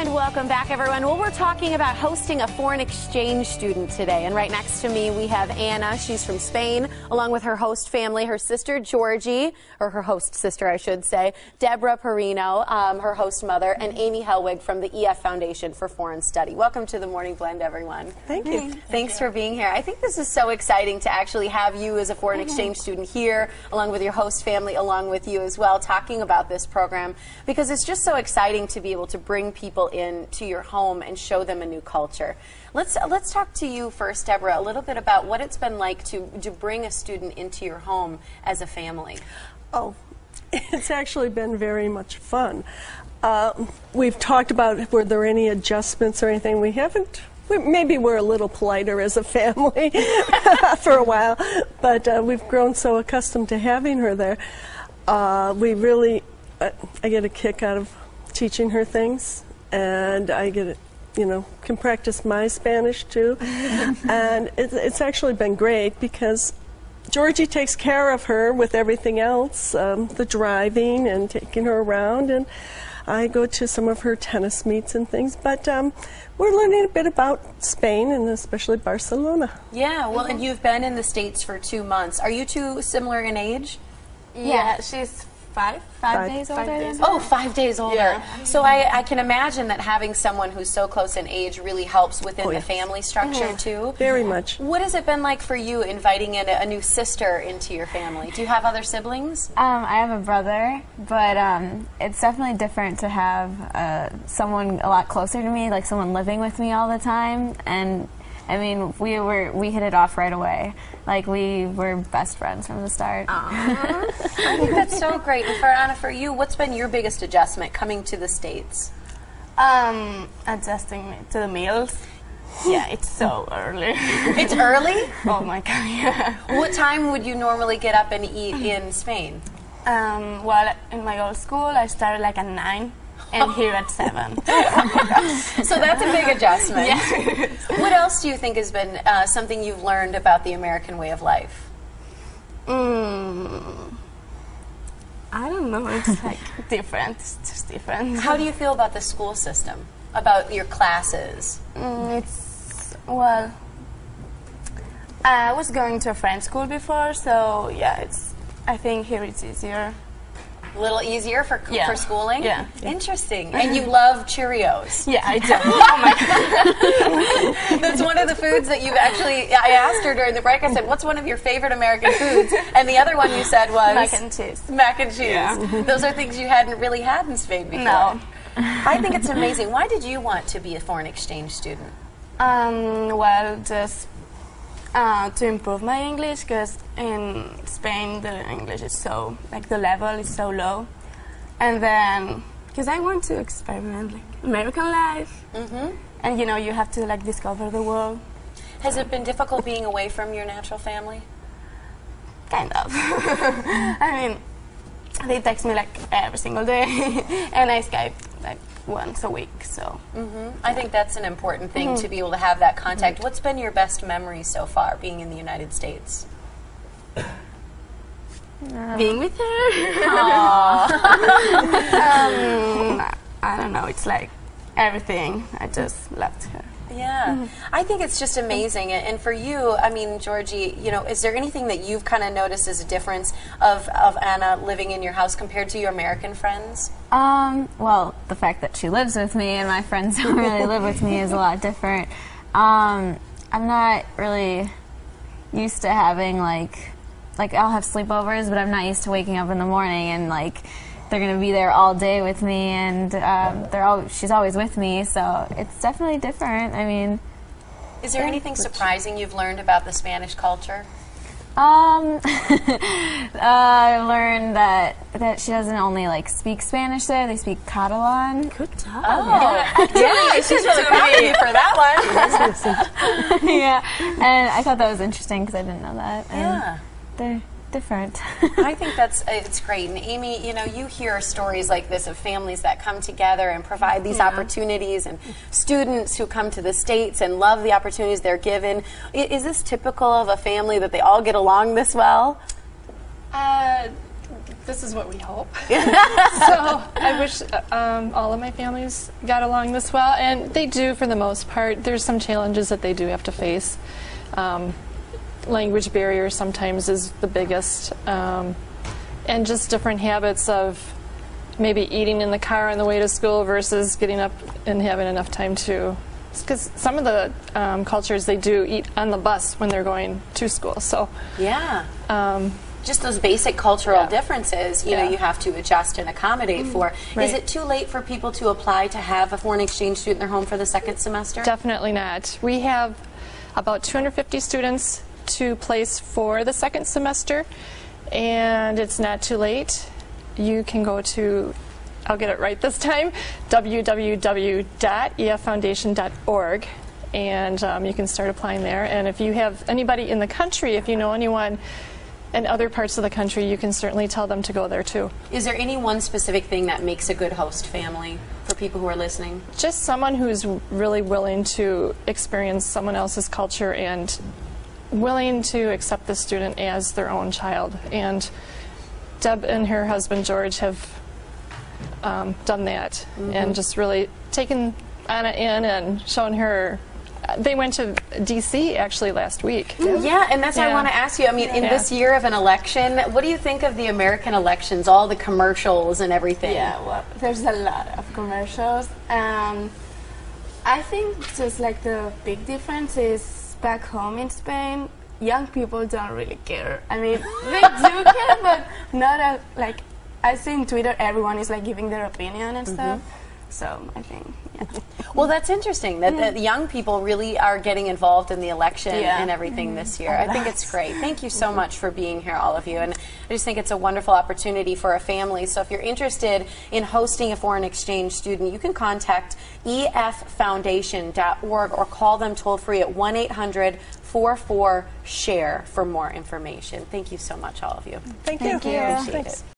And welcome back, everyone. Well, we're talking about hosting a foreign exchange student today. And right next to me, we have Anna. She's from Spain, along with her host family, her sister, Georgie, or her host sister, I should say, Deborah Perino, her host mother, and Amy Helwig from the EF Foundation for Foreign Study. Welcome to the Morning Blend, everyone. Thank you. Thanks for being here. I think this is so exciting to actually have you as a foreign exchange student here, along with your host family, along with you as well, talking about this program, because it's just so exciting to be able to bring people into your home and show them a new culture. Let's talk to you first, Deborah, a little bit about what it's been like to bring a student into your home as a family. Oh, it's actually been very much fun. We've talked about were there any adjustments or anything. We haven't. Maybe we're a little politer as a family for a while, but we've grown so accustomed to having her there. We really, I get a kick out of teaching her things, and I get, can practice my Spanish too. And it's actually been great because Georgie takes care of her with everything else, the driving and taking her around, and I go to some of her tennis meets and things, but we're learning a bit about Spain and especially Barcelona. Yeah, well, and you've been in the States for 2 months. Are you two similar in age? Yeah, she's five days older. Oh, 5 days older. Yeah. So I can imagine that having someone who's so close in age really helps within the family structure too. Very much. What has it been like for you inviting in a new sister into your family? Do you have other siblings? I have a brother, but it's definitely different to have someone a lot closer to me, like someone living with me all the time. And I mean, we hit it off right away. Like, we were best friends from the start. I think that's so great. And for Anna, for you, what's been your biggest adjustment coming to the States? Adjusting to the meals. Yeah, it's so early. It's early? Oh my god, yeah. What time would you normally get up and eat in Spain? Well, in my old school, I started like at 9. And here at 7. So that's a big adjustment. Yeah. What else do you think has been something you've learned about the American way of life? I don't know. It's like different. It's just different. How do you feel about the school system? About your classes? Well, I was going to a French school before, so yeah, I think here it's easier. A little easier for schooling? Yeah. Interesting. And you love Cheerios? Yeah, I do. Oh my god. That's one of the foods that you've actually, I asked her during the break, I said, what's one of your favorite American foods? And the other one you said was? Mac and cheese. Mac and cheese. Yeah. Those are things you hadn't really had in Spain before. No. I think it's amazing. Why did you want to be a foreign exchange student? Well, just to improve my English, because in Spain the English is so, like the level is so low. And then, because I want to experiment like American life. And you have to like discover the world. Has it been difficult being away from your natural family? Kind of. I mean, they text me like every single day, and I Skype like once a week, so. I think that's an important thing to be able to have that contact. What's been your best memory so far, being in the United States? Being with her. I don't know, it's like everything. I just loved her. Yeah, I think it's just amazing. And for you, I mean, Georgie, is there anything that you've kind of noticed as a difference of Anna living in your house compared to your American friends? Well, the fact that she lives with me and my friends don't really live with me is a lot different. I'm not really used to having like I'll have sleepovers, but I'm not used to waking up in the morning and like they're going to be there all day with me, and she's always with me, so it's definitely different. I mean, is there anything surprising you've learned about the Spanish culture? I learned that she doesn't only like speak Spanish there; they speak Catalan. Good job. Oh, yeah, she's really proud of you for that one. Yeah, and I thought that was interesting because I didn't know that. And yeah, they're different. I think it's great. And Amy, you hear stories like this of families that come together and provide these opportunities, and students who come to the States and love the opportunities they're given. Is this typical of a family that they all get along this well? this is what we hope. So I wish all of my families got along this well, and they do for the most part. There's some challenges that they do have to face. Language barrier sometimes is the biggest, and just different habits of maybe eating in the car on the way to school versus getting up and having enough time to. Because some of the cultures, they do eat on the bus when they're going to school. So yeah. Just those basic cultural differences, you know, Yeah. you have to adjust and accommodate for. Is it too late for people to apply to have a foreign exchange student in their home for the second semester? Definitely not. We have about 250 students to place for the second semester, and it's not too late. You can go to, I'll get it right this time, www.effoundation.org, and you can start applying there. And if you have anybody in the country, if you know anyone in other parts of the country, you can certainly tell them to go there too. Is there any one specific thing that makes a good host family for people who are listening? Just someone who's really willing to experience someone else's culture and willing to accept the student as their own child. And Deb and her husband George have done that, and just really taken Anna in and shown her. They went to D.C. actually last week. Yeah, and that's what I want to ask you. I mean, in this year of an election, what do you think of the American elections, all the commercials and everything? Yeah, well, there's a lot of commercials. I think just like the big difference is back home in Spain, young people don't really care. I mean, they do care, but not like, I see in Twitter everyone is like giving their opinion and stuff. So I think, yeah. Well, that's interesting that the young people really are getting involved in the election and everything this year. I think it's great. Thank you so much for being here, all of you. And I just think it's a wonderful opportunity for a family. So if you're interested in hosting a foreign exchange student, you can contact effoundation.org or call them toll free at 1-800-44-SHARE for more information. Thank you so much, all of you. Thank you. Appreciate Thanks. it.